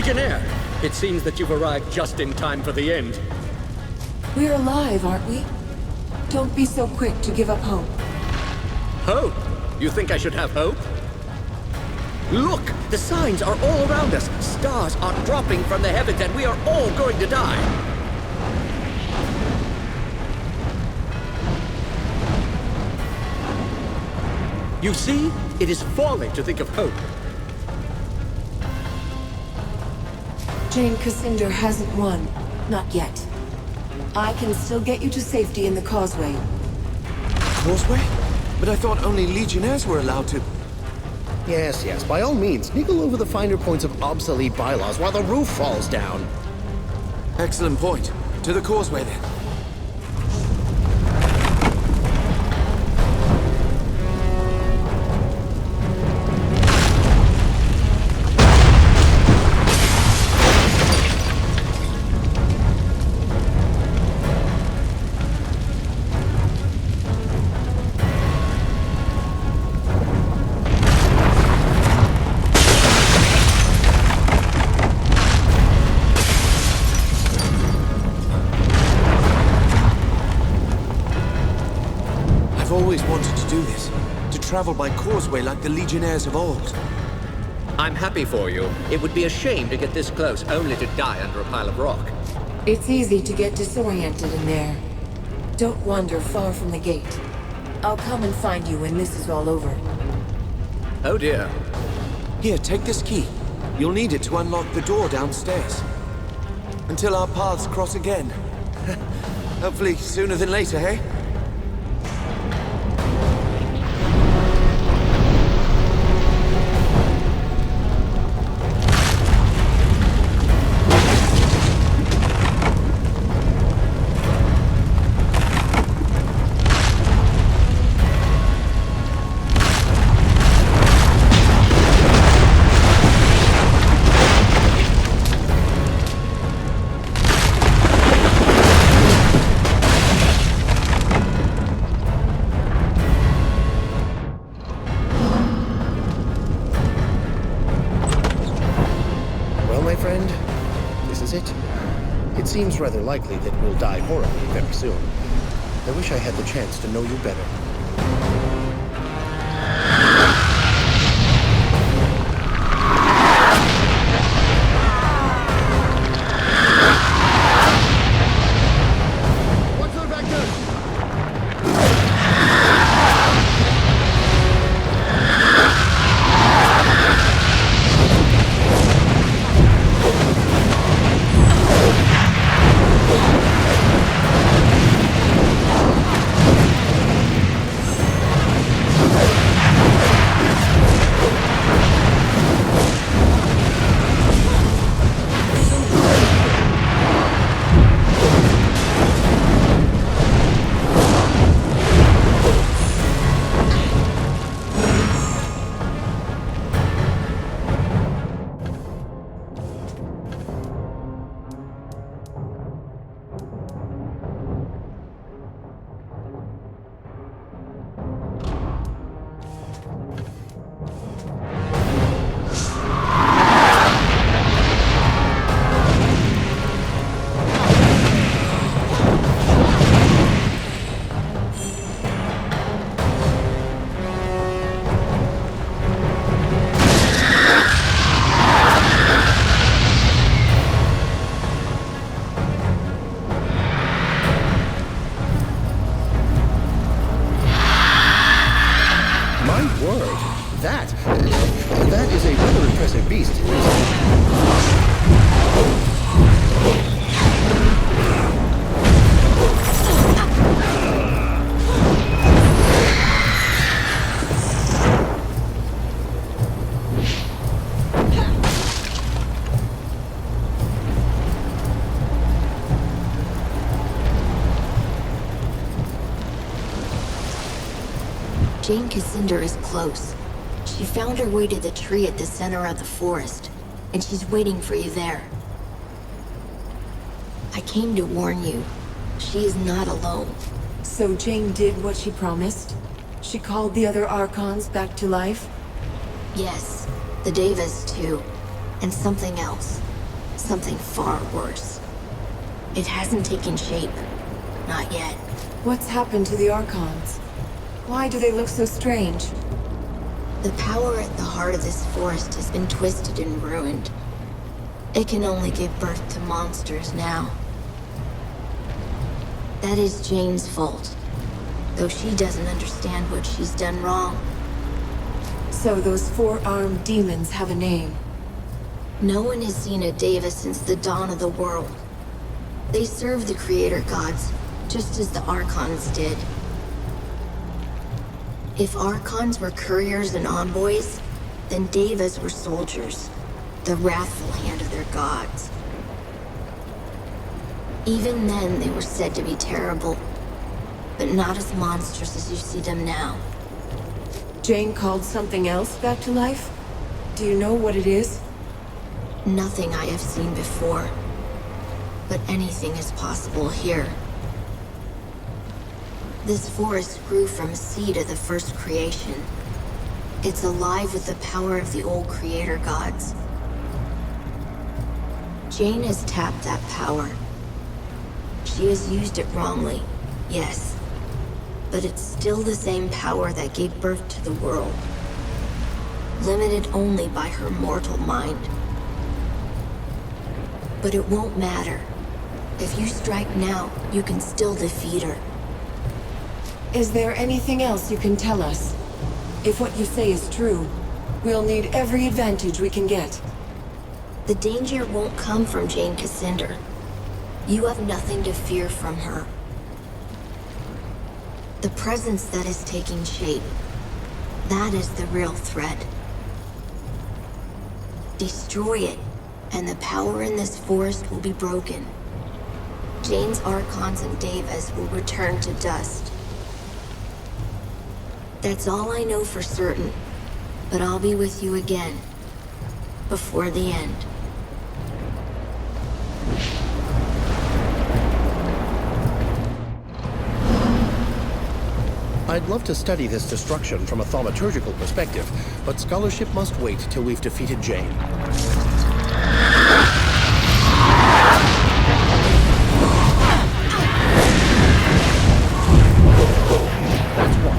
Legionnaire! It seems that you've arrived just in time for the end. We're alive, aren't we? Don't be so quick to give up hope. Hope? You think I should have hope? Look! The signs are all around us! Stars are dropping from the heavens and we are all going to die! You see? It is folly to think of hope. Jane Cassandra hasn't won. Not yet. I can still get you to safety in the causeway. Causeway? But I thought only Legionnaires were allowed to... Yes, by all means, niggle over the finer points of obsolete bylaws while the roof falls down. Excellent point. To the causeway, then. I've always wanted to do this. To travel by causeway like the Legionnaires of old. I'm happy for you. It would be a shame to get this close only to die under a pile of rock. It's easy to get disoriented in there. Don't wander far from the gate. I'll come and find you when this is all over. Oh dear. Here, take this key. You'll need it to unlock the door downstairs. Until our paths cross again. Hopefully sooner than later, hey? It seems rather likely that we'll die horribly very soon. I wish I had the chance to know you better. That is a rather impressive beast. Jane Cassandra is close. She found her way to the tree at the center of the forest, and she's waiting for you there. I came to warn you. She is not alone. So Jane did what she promised? She called the other Archons back to life? Yes, the Devas too, and something else. Something far worse. It hasn't taken shape. Not yet. What's happened to the Archons? Why do they look so strange? The power at the heart of this forest has been twisted and ruined. It can only give birth to monsters now. That is Jane's fault, though she doesn't understand what she's done wrong. So those four-armed demons have a name. No one has seen a Deva since the dawn of the world. They serve the creator gods, just as the Archons did. If Archons were couriers and envoys, then Devas were soldiers, the wrathful hand of their gods. Even then, they were said to be terrible, but not as monstrous as you see them now. Jane called something else back to life? Do you know what it is? Nothing I have seen before, but anything is possible here. This forest grew from a seed of the first creation. It's alive with the power of the old creator gods. Jane has tapped that power. She has used it wrongly, yes. But it's still the same power that gave birth to the world. Limited only by her mortal mind. But it won't matter. If you strike now, you can still defeat her. Is there anything else you can tell us? If what you say is true, we'll need every advantage we can get. The danger won't come from Jane Cassinder. You have nothing to fear from her. The presence that is taking shape, that is the real threat. Destroy it, and the power in this forest will be broken. Jane's Archons and Devas will return to dust. That's all I know for certain, but I'll be with you again, before the end. I'd love to study this destruction from a thaumaturgical perspective, but scholarship must wait till we've defeated Jane. That's one.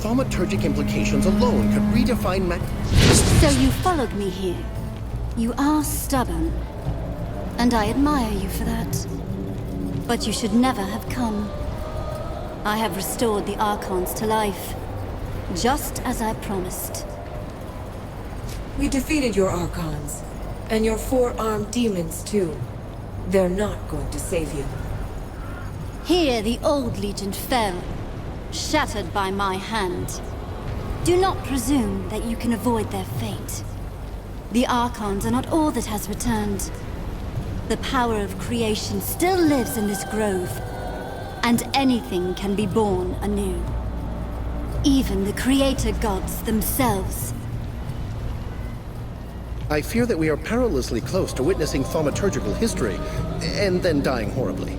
thaumaturgic implications alone could redefine So you followed me here. You are stubborn. And I admire you for that. But you should never have come. I have restored the Archons to life. Just as I promised. We defeated your Archons. And your four-armed demons, too. They're not going to save you. Here the old Legion fell, shattered by my hand. Do not presume that you can avoid their fate. The Archons are not all that has returned. The power of creation still lives in this grove, and anything can be born anew. Even the creator gods themselves. I fear that we are perilously close to witnessing thaumaturgical history, and then dying horribly.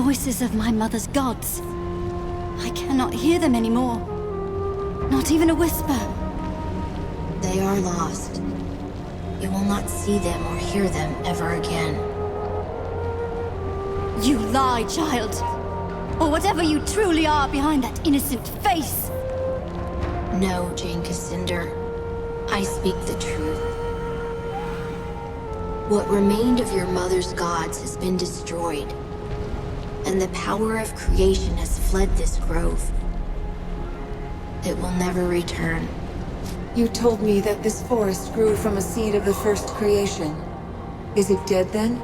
voices of my mother's gods. I cannot hear them anymore. Not even a whisper. They are lost. You will not see them or hear them ever again. You lie, child. Or whatever you truly are behind that innocent face. No, Jane Cassander. I speak the truth. What remained of your mother's gods has been destroyed, and the power of creation has fled this grove. It will never return. You told me that this forest grew from a seed of the first creation. Is it dead then?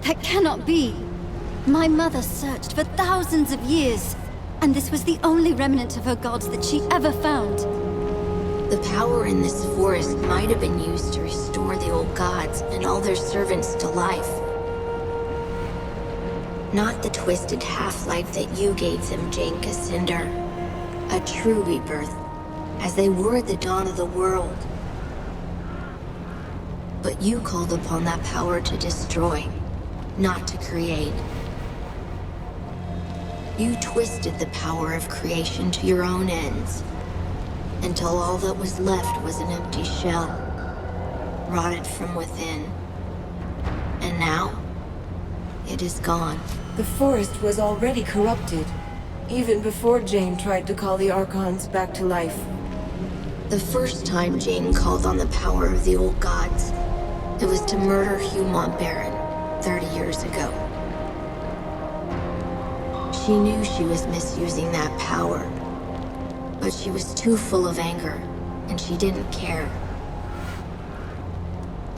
That cannot be. My mother searched for thousands of years, and this was the only remnant of her gods that she ever found. The power in this forest might have been used to restore the old gods and all their servants to life. Not the twisted half-life that you gave them, Jane Cassander. A true rebirth, as they were at the dawn of the world. But you called upon that power to destroy, not to create. You twisted the power of creation to your own ends, until all that was left was an empty shell, rotted from within. And now, it is gone. The forest was already corrupted, even before Jane tried to call the Archons back to life. The first time Jane called on the power of the old gods, it was to murder Hugh Montbaron 30 years ago. She knew she was misusing that power, but she was too full of anger, and she didn't care.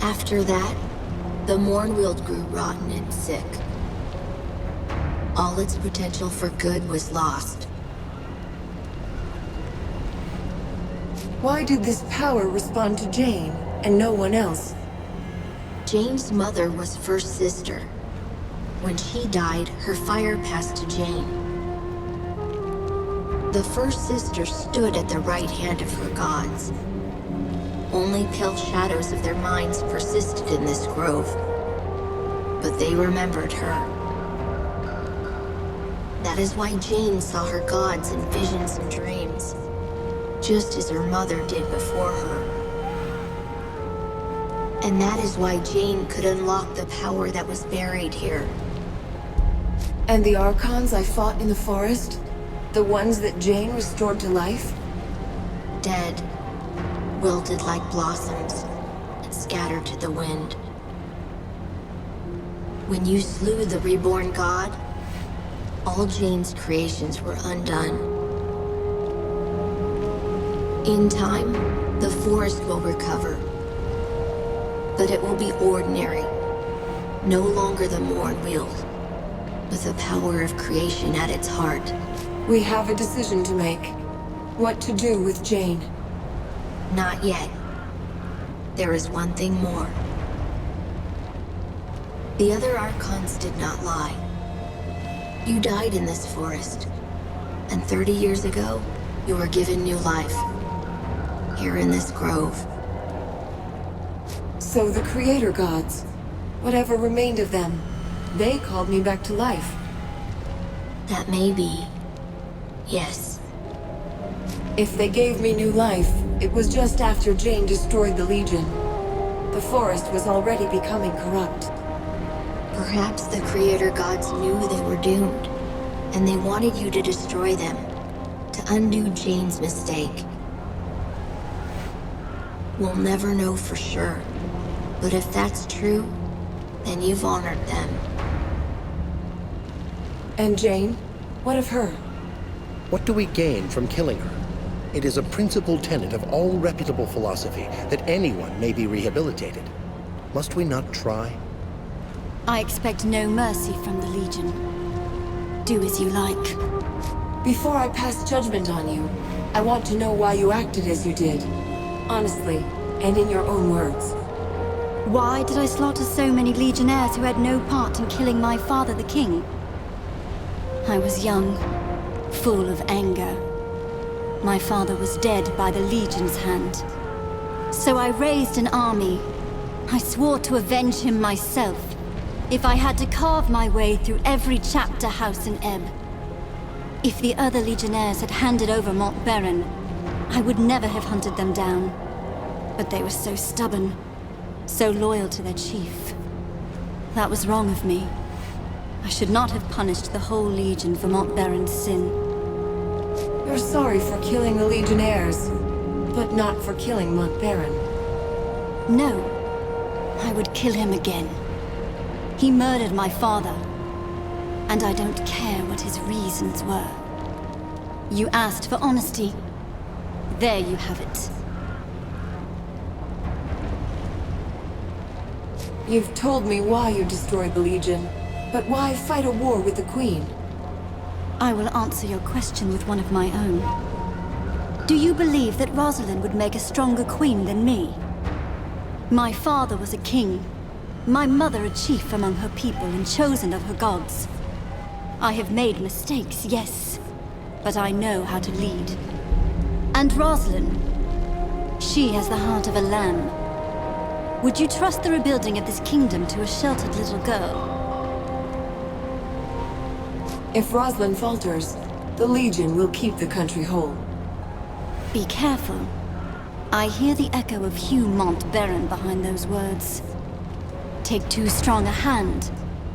After that, the Mournweald grew rotten and sick. All its potential for good was lost. Why did this power respond to Jane, and no one else? Jane's mother was first sister. When she died, her fire passed to Jane. The first sister stood at the right hand of her gods. Only pale shadows of their minds persisted in this grove, but they remembered her. That is why Jane saw her gods in visions and dreams, just as her mother did before her. And that is why Jane could unlock the power that was buried here. And the Archons I fought in the forest? The ones that Jane restored to life? Dead, wilted like blossoms, and scattered to the wind. When you slew the reborn god, all Jane's creations were undone. In time, the forest will recover. But it will be ordinary. No longer the Mournweald, with the power of creation at its heart. We have a decision to make. What to do with Jane. Not yet. There is one thing more. The other Archons did not lie. You died in this forest, and 30 years ago, you were given new life. Here in this grove. So the Creator Gods, whatever remained of them, they called me back to life. That may be. Yes. If they gave me new life, it was just after Jane destroyed the Legion. The forest was already becoming corrupt. Perhaps the Creator Gods knew they were doomed, and they wanted you to destroy them, to undo Jane's mistake. We'll never know for sure, but if that's true, then you've honored them. And Jane? What of her? What do we gain from killing her? It is a principal tenet of all reputable philosophy that anyone may be rehabilitated. Must we not try? I expect no mercy from the Legion. Do as you like. Before I pass judgment on you, I want to know why you acted as you did. Honestly, and in your own words. Why did I slaughter so many Legionnaires who had no part in killing my father, the king? I was young, full of anger. My father was dead by the Legion's hand. So I raised an army. I swore to avenge him myself. If I had to carve my way through every chapter house in Ebb, if the other Legionnaires had handed over Mont Baron, I would never have hunted them down. But they were so stubborn, so loyal to their chief. That was wrong of me. I should not have punished the whole Legion for Mont Baron's sin. You're sorry for killing the Legionnaires, but not for killing Mont Baron. No, I would kill him again. He murdered my father, and I don't care what his reasons were. You asked for honesty. There you have it. You've told me why you destroyed the Legion, but why fight a war with the Queen? I will answer your question with one of my own. Do you believe that Rosalind would make a stronger queen than me? My father was a king, my mother a chief among her people and chosen of her gods. I have made mistakes, yes, but I know how to lead. And Rosalind, she has the heart of a lamb. Would you trust the rebuilding of this kingdom to a sheltered little girl? If Rosalind falters, the Legion will keep the country whole. Be careful. I hear the echo of Hugh Mont Baron behind those words. Take too strong a hand,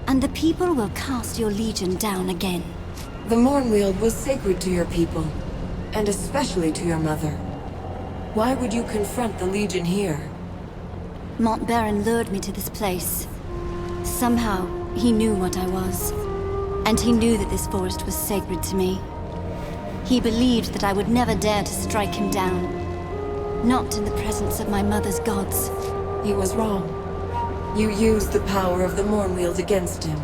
and the people will cast your Legion down again. The Mournweald was sacred to your people, and especially to your mother. Why would you confront the Legion here? Mont Baron lured me to this place. Somehow, he knew what I was. And he knew that this forest was sacred to me. He believed that I would never dare to strike him down. Not in the presence of my mother's gods. He was wrong. You used the power of the Mournweald against him.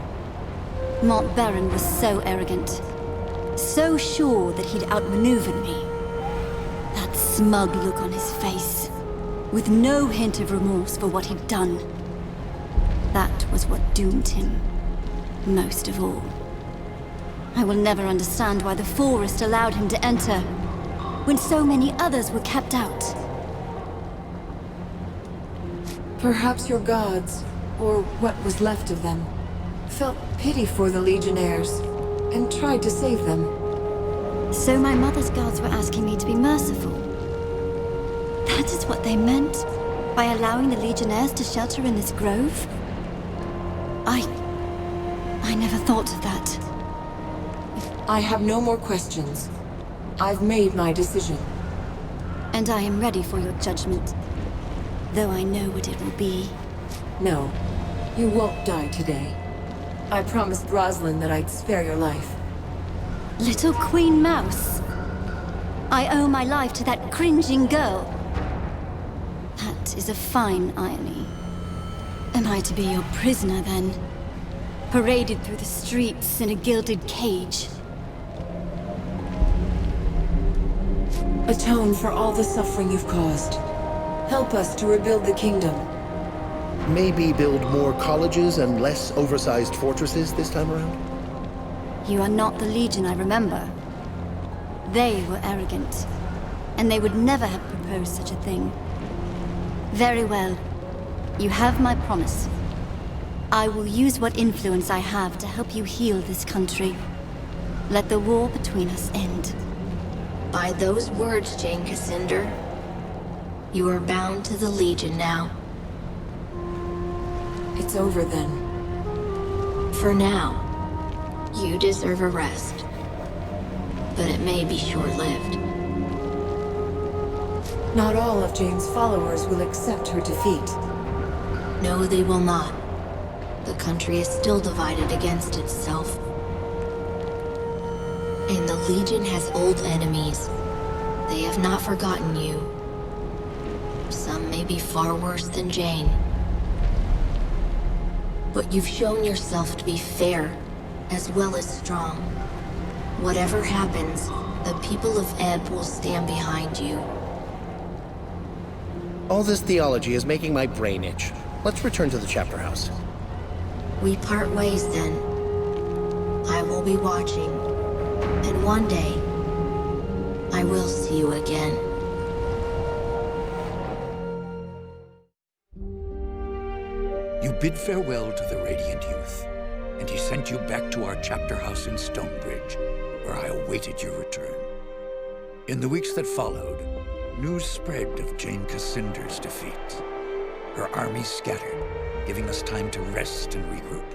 Mont Baron was so arrogant. So sure that he'd outmaneuvered me. That smug look on his face. With no hint of remorse for what he'd done. That was what doomed him. Most of all. I will never understand why the forest allowed him to enter, when so many others were kept out. Perhaps your gods, or what was left of them, felt pity for the Legionnaires, and tried to save them. So my mother's gods were asking me to be merciful. That is what they meant, by allowing the Legionnaires to shelter in this grove? I never thought of that. I have no more questions. I've made my decision. And I am ready for your judgment, though I know what it will be. No, you won't die today. I promised Rosalind that I'd spare your life. Little Queen Mouse. I owe my life to that cringing girl. That is a fine irony. Am I to be your prisoner, then? Paraded through the streets in a gilded cage? Atone for all the suffering you've caused. Help us to rebuild the kingdom. Maybe build more colleges and less oversized fortresses this time around? You are not the Legion I remember. They were arrogant, and they would never have proposed such a thing. Very well. You have my promise. I will use what influence I have to help you heal this country. Let the war between us end. By those words, Jane Cassander, you are bound to the Legion now. It's over then. For now, you deserve a rest. But it may be short-lived. Not all of Jane's followers will accept her defeat. No, they will not. The country is still divided against itself. And the Legion has old enemies. They have not forgotten you. Some may be far worse than Jane. But you've shown yourself to be fair, as well as strong. Whatever happens, the people of Ebb will stand behind you. All this theology is making my brain itch. Let's return to the chapter house. We part ways then. I will be watching. And one day, I will see you again. You bid farewell to the Radiant Youth, and he sent you back to our chapter house in Stonebridge, where I awaited your return. In the weeks that followed, news spread of Jane Cassinder's defeat. Her army scattered, giving us time to rest and regroup.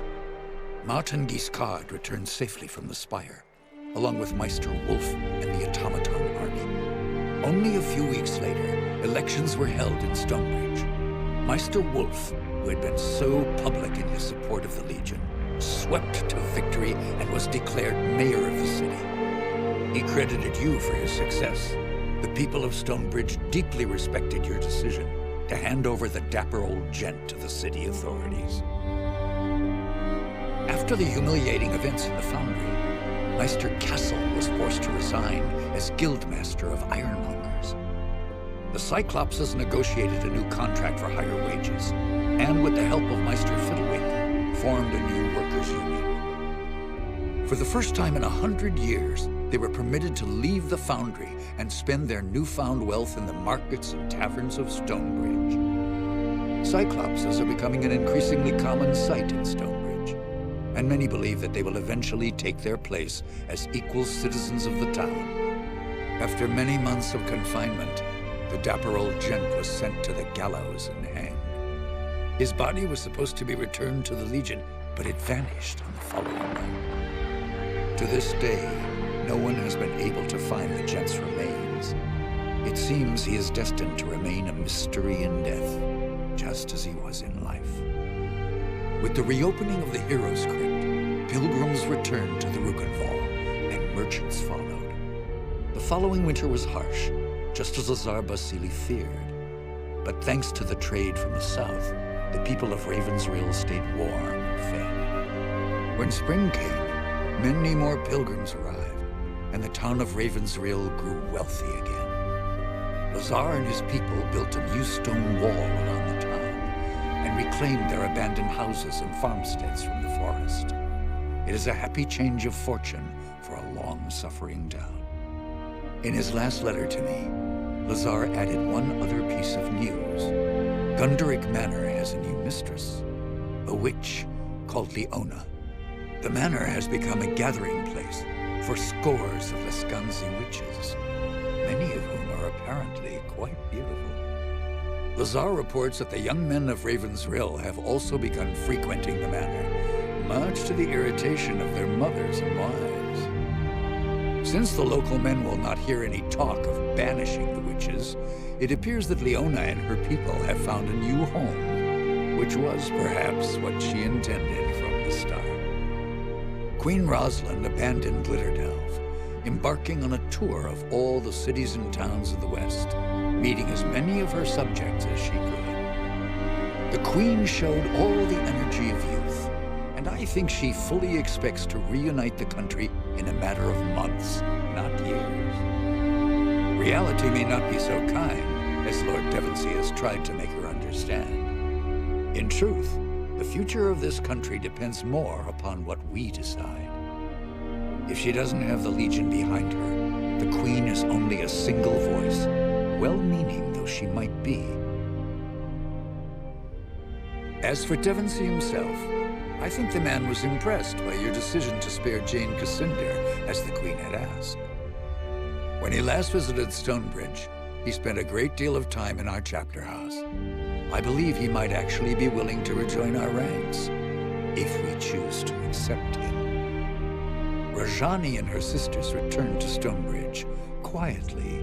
Martin Guiscard returned safely from the Spire, along with Meister Wolf and the Automaton army. Only a few weeks later, elections were held in Stonebridge. Meister Wolf, who had been so public in his support of the Legion, swept to victory and was declared mayor of the city. He credited you for his success. The people of Stonebridge deeply respected your decision to hand over the dapper old gent to the city authorities. After the humiliating events in the Foundry, Meister Cassel was forced to resign as Guildmaster of Ironmongers. The Cyclopses negotiated a new contract for higher wages, and with the help of Meister Fiddlewick, formed a new workers' union. For the first time in 100 years, they were permitted to leave the Foundry and spend their newfound wealth in the markets and taverns of Stonebridge. Cyclopses are becoming an increasingly common sight in Stonebridge, and many believe that they will eventually take their place as equal citizens of the town. After many months of confinement, the dapper old gent was sent to the gallows and hanged. His body was supposed to be returned to the Legion, but it vanished on the following night. To this day, no one has been able to find the gent's remains. It seems he is destined to remain a mystery in death, just as he was in life. With the reopening of the Heroes' Crypt, pilgrims returned to the Rukenval, and merchants followed. The following winter was harsh, just as Lazar Basili feared. But thanks to the trade from the south, the people of Ravensrill stayed warm and fed. When spring came, many more pilgrims arrived, and the town of Ravensrill grew wealthy again. Lazar and his people built a new stone wall around the town, and reclaimed their abandoned houses and farmsteads from the forest. It is a happy change of fortune for a long-suffering town. In his last letter to me, Lazar added one other piece of news. Gunderic Manor has a new mistress, a witch called Leona. The manor has become a gathering place for scores of Lescanzi witches, many of whom are apparently quite beautiful. Lazar reports that the young men of Ravensrill have also begun frequenting the manor, much to the irritation of their mothers and wives. Since the local men will not hear any talk of banishing the witches, it appears that Leona and her people have found a new home, which was perhaps what she intended from the start. Queen Rosalind abandoned Glitterdelve, embarking on a tour of all the cities and towns of the West, meeting as many of her subjects as she could. The Queen showed all the energy of youth, and I think she fully expects to reunite the country in a matter of months, not years. Reality may not be so kind as Lord Devonsey has tried to make her understand. In truth, the future of this country depends more upon what we decide. If she doesn't have the Legion behind her, the Queen is only a single voice, well-meaning though she might be. As for Devonsey himself, I think the man was impressed by your decision to spare Jane Cassinder, as the Queen had asked. When he last visited Stonebridge, he spent a great deal of time in our chapter house. I believe he might actually be willing to rejoin our ranks, if we choose to accept him. Rajani and her sisters returned to Stonebridge, quietly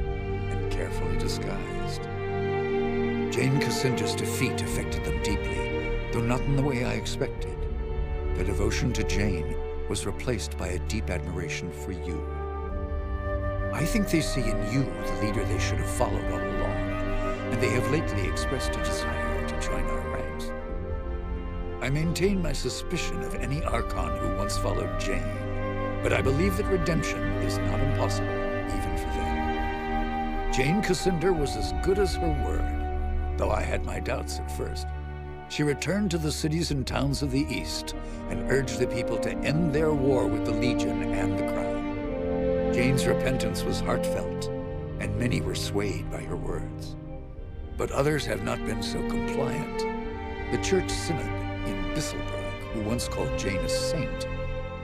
and carefully disguised. Jane Cassinder's defeat affected them deeply, though not in the way I expected. Their devotion to Jane was replaced by a deep admiration for you. I think they see in you the leader they should have followed all along, and they have lately expressed a desire to join our ranks. I maintain my suspicion of any Archon who once followed Jane, but I believe that redemption is not impossible, even for them. Jane Cassinder was as good as her word, though I had my doubts at first. She returned to the cities and towns of the East and urged the people to end their war with the Legion and the Crown. Jane's repentance was heartfelt, and many were swayed by her words. But others have not been so compliant. The Church Synod, in Bisselberg, who once called Jane a saint,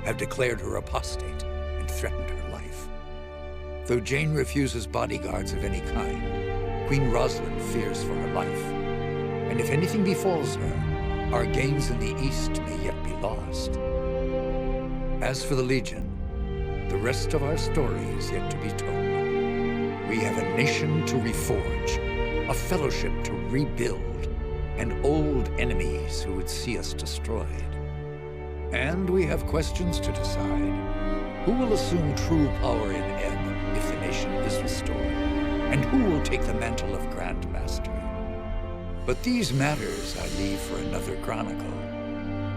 have declared her apostate and threatened her life. Though Jane refuses bodyguards of any kind, Queen Rosalind fears for her life. And if anything befalls her, our gains in the East may yet be lost. As for the Legion, the rest of our story is yet to be told. We have a nation to reforge, a fellowship to rebuild, and old enemies who would see us destroyed. And we have questions to decide. Who will assume true power in Ebb if the nation is restored? And who will take the mantle of Grand Master? But these matters I leave for another chronicle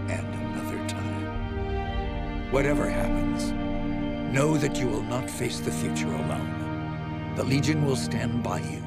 and another time. Whatever happens, know that you will not face the future alone. The Legion will stand by you